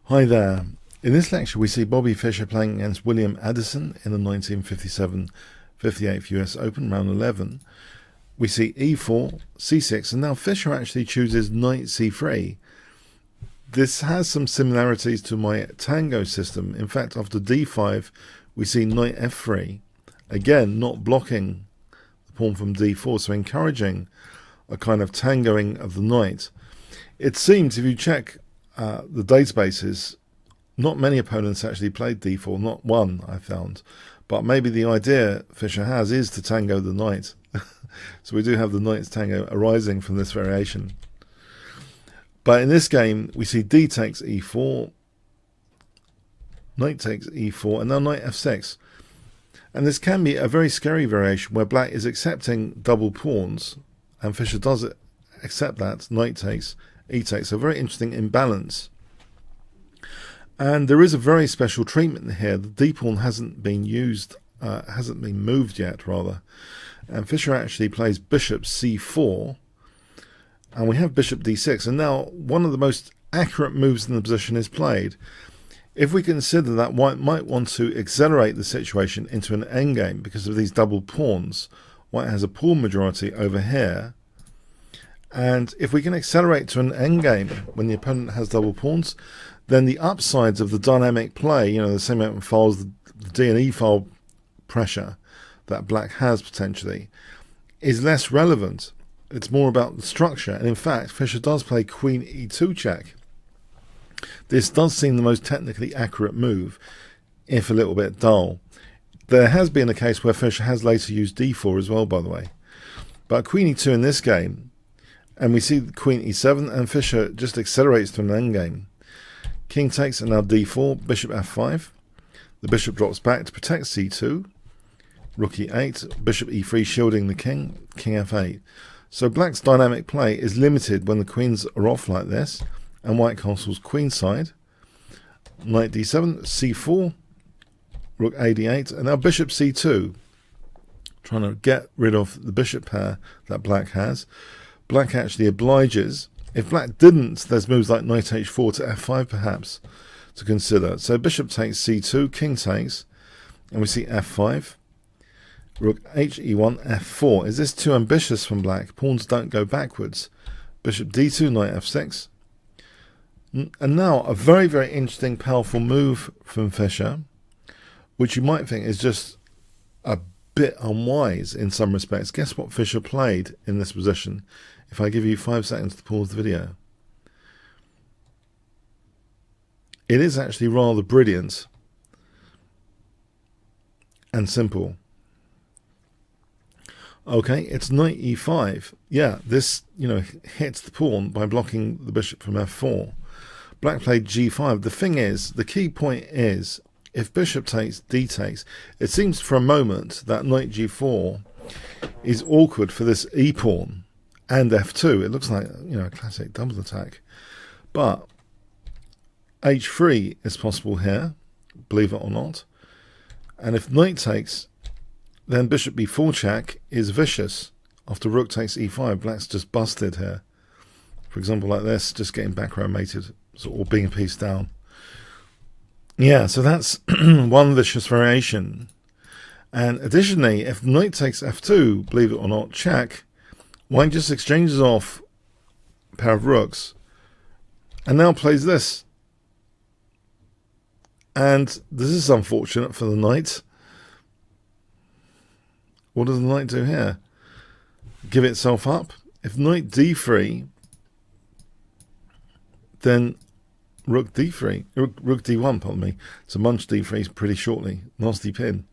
Hi there. In this lecture we see Bobby Fischer playing against William Addison in the 1957 58th US Open, round 11. We see e4, c6, and now Fischer actually chooses knight c3. This has some similarities to my tango system. In fact, after d5 we see knight f3, again not blocking the pawn from d4, so encouraging a kind of tangoing of the knight. It seems, if you check the databases, not many opponents actually played d4, not one I found, but maybe the idea Fischer has is to tango the knight. So we do have the knight's tango arising from this variation. But in this game we see d takes e4, knight takes e4, and now knight f6. And this can be a very scary variation where black is accepting double pawns, and Fischer does accept that, knight takes, e takes, a very interesting imbalance. And there is a very special treatment here. The d pawn hasn't been used, hasn't been moved yet, rather. And Fischer actually plays bishop c4, and we have bishop d6. And now one of the most accurate moves in the position is played. If we consider that white might want to accelerate the situation into an endgame because of these double pawns, white has a pawn majority over here. And if we can accelerate to an endgame when the opponent has double pawns, then the upsides of the dynamic play, the same amount of files, the D and E file pressure that black has potentially, is less relevant. It's more about the structure. And in fact, Fischer does play queen e2 check. This does seem the most technically accurate move, if a little bit dull. There has been a case where Fischer has later used d4 as well, by the way. But queen e2 in this game, and we see queen e7, and Fischer just accelerates to an endgame. King takes, and now d4, bishop f5. The bishop drops back to protect c2. Rook e8, bishop e3 shielding the king, king f8. So black's dynamic play is limited when the queens are off like this, and white castles queenside. Knight d7, c4, rook a d8, and now bishop c2. Trying to get rid of the bishop pair that black has. Black actually obliges. If black didn't, there's moves like knight h4 to f5 perhaps to consider. So bishop takes c2, king takes, and we see f5. Rook h e1, f4. Is this too ambitious from black? Pawns don't go backwards. Bishop d2, knight f6. And now a very, very interesting, powerful move from Fischer, which you might think is just a bit unwise in some respects. Guess what Fischer played in this position? If I give you 5 seconds to pause the video. It is actually rather brilliant and simple. Okay, it's knight e5. Yeah, this, hits the pawn by blocking the bishop from f4. Black played g5. The thing is, the key point is, if bishop takes, d takes, it seems for a moment that knight g4 is awkward for this e pawn and f2. It looks like, a classic double attack. But h3 is possible here, believe it or not. And if knight takes, then bishop b4 check is vicious. After rook takes e5, black's just busted here. For example, like this, just getting back row mated, or being a piece down. Yeah, so that's one vicious variation. And additionally, if knight takes f2, believe it or not, check, white just exchanges off a pair of rooks and now plays this. And this is unfortunate for the knight. What does the knight do here? Give itself up. If knight d3, then rook d3, rook d1, pardon me. So munch d3 pretty shortly. Nasty pin.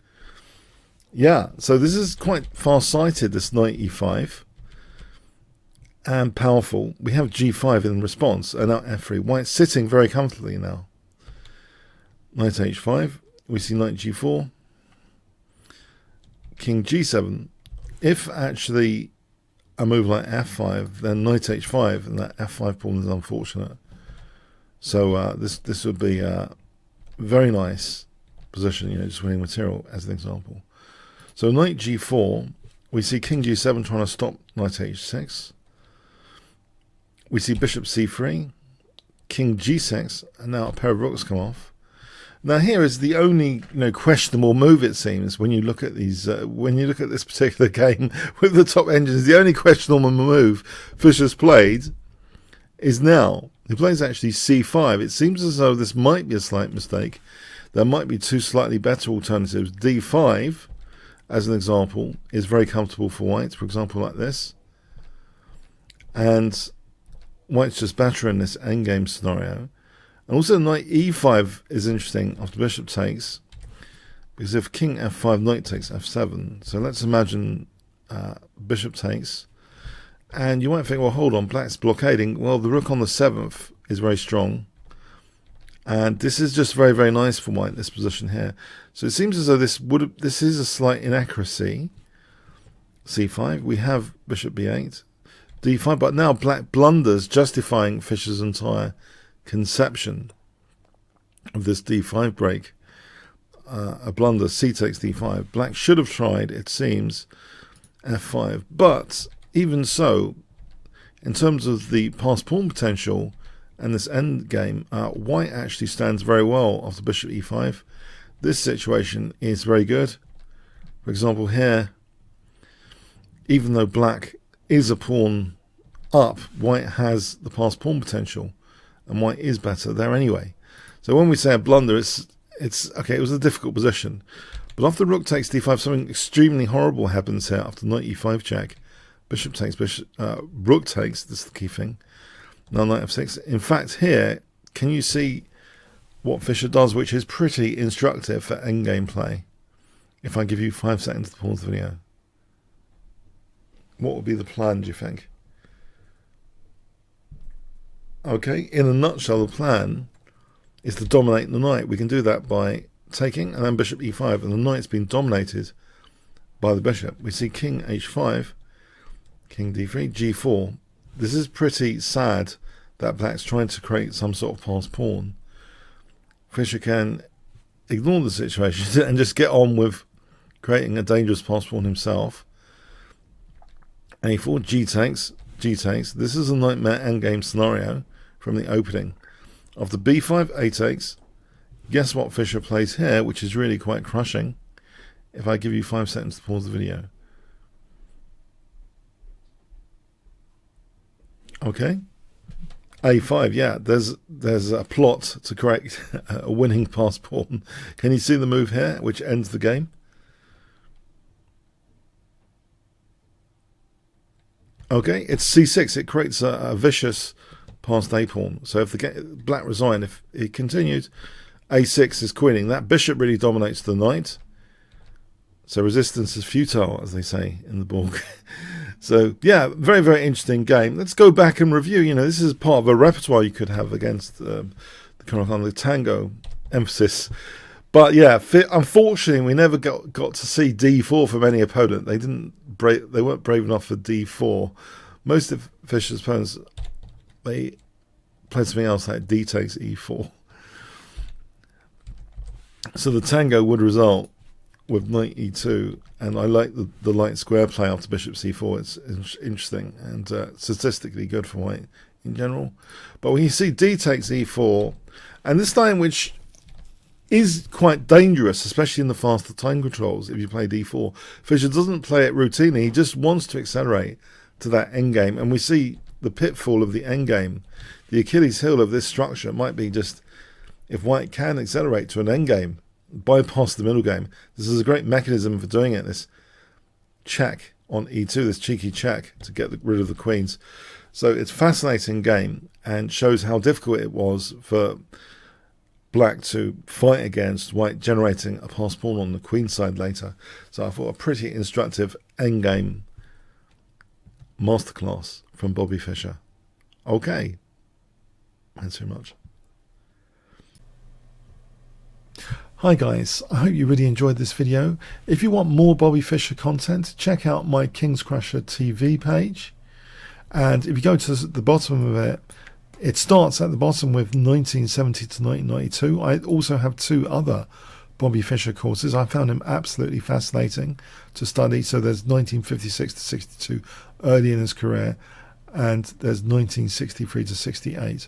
Yeah, so this is quite far-sighted, this knight e5. And powerful. We have g5 in response, and now f3. White's sitting very comfortably now. Knight h5. We see knight g4. King g7. If actually a move like f5, then knight h5, and that f5 pawn is unfortunate. So this would be a very nice position, just winning material as an example. So knight g4, we see king g7 trying to stop knight h6. We see bishop c3, king g6, and now a pair of rooks come off. Now here is the only questionable move, it seems, when you look at these when you look at this particular game with the top engines. The only questionable move Fischer's played is now he plays actually c5. It seems as though this might be a slight mistake. There might be two slightly better alternatives. d5, as an example, is very comfortable for white, for example like this, and white's just better in this endgame scenario. And also knight e5 is interesting after bishop takes, because if king f5, knight takes f7. So let's imagine bishop takes, and you might think, well, hold on, black's blockading. Well, the rook on the 7th is very strong, and this is just very, very nice for white, this position here. So it seems as though this is a slight inaccuracy. c5, we have bishop b8, d5, but now black blunders, justifying Fischer's entire conception of this d5 break. A blunder, c takes d5. Black should have tried, it seems, f5. But even so, in terms of the passed pawn potential and this end game, white actually stands very well after bishop e5. This situation is very good. For example, here, even though black is a pawn up, white has the passed pawn potential, and white is better there anyway. So when we say a blunder, it's okay, it was a difficult position. But after rook takes d5, something extremely horrible happens here after knight e5 check. Bishop takes, rook takes, this is the key thing. Now knight f6. In fact, here, can you see what Fischer does, which is pretty instructive for endgame play? If I give you 5 seconds to pause the video. What would be the plan, do you think? Okay, in a nutshell, the plan is to dominate the knight. We can do that by taking and then bishop e5, and the knight's been dominated by the bishop. We see king h5, king d3, g4. This is pretty sad that black's trying to create some sort of passed pawn. Fischer can ignore the situation and just get on with creating a dangerous passed pawn himself. a4, g takes, g takes. This is a nightmare endgame scenario from the opening. After b5, a takes. Guess what Fischer plays here, which is really quite crushing. If I give you 5 seconds to pause the video. Okay. a5, yeah, there's a plot to create a winning passed pawn. Can you see the move here, which ends the game? Okay, it's c6. It creates a vicious passed a pawn. So if the black resigned, if it continued, a6 is queening. That bishop really dominates the knight. So resistance is futile, as they say in the book. So yeah, very, very interesting game. Let's go back and review. You know, this is part of a repertoire you could have against the kind of on the tango emphasis. But yeah, unfortunately, we never got to see d4 from any opponent. They weren't brave enough for d4. Most of Fischer's opponents, they played something else like d takes e4. So the tango would result with knight e2, and I like the light square play after bishop c4. It's interesting and statistically good for white in general. But when you see d takes e4, and this time which is quite dangerous, especially in the faster time controls, if you play d4, Fischer doesn't play it routinely. He just wants to accelerate to that endgame, and we see the pitfall of the endgame. The Achilles heel of this structure might be just, if white can accelerate to an endgame, bypass the middle game. This is a great mechanism for doing it, this check on e2, this cheeky check to get rid of the queens. So it's a fascinating game and shows how difficult it was for black to fight against white, generating a passed pawn on the queen side later. So I thought a pretty instructive endgame masterclass from Bobby Fischer. Okay, thanks very much. Hi guys, I hope you really enjoyed this video. If you want more Bobby Fischer content, check out my Kingscrusher TV page. And if you go to the bottom of it, it starts at the bottom with 1970 to 1992. I also have 2 other Bobby Fischer courses. I found him absolutely fascinating to study. So there's 1956 to 62, early in his career, and there's 1963 to 68.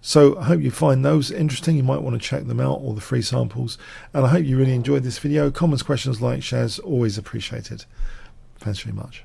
So I hope you find those interesting. You might want to check them out, all the free samples. And I hope you really enjoyed this video. Comments, questions, likes, shares, always appreciated. Thanks very much.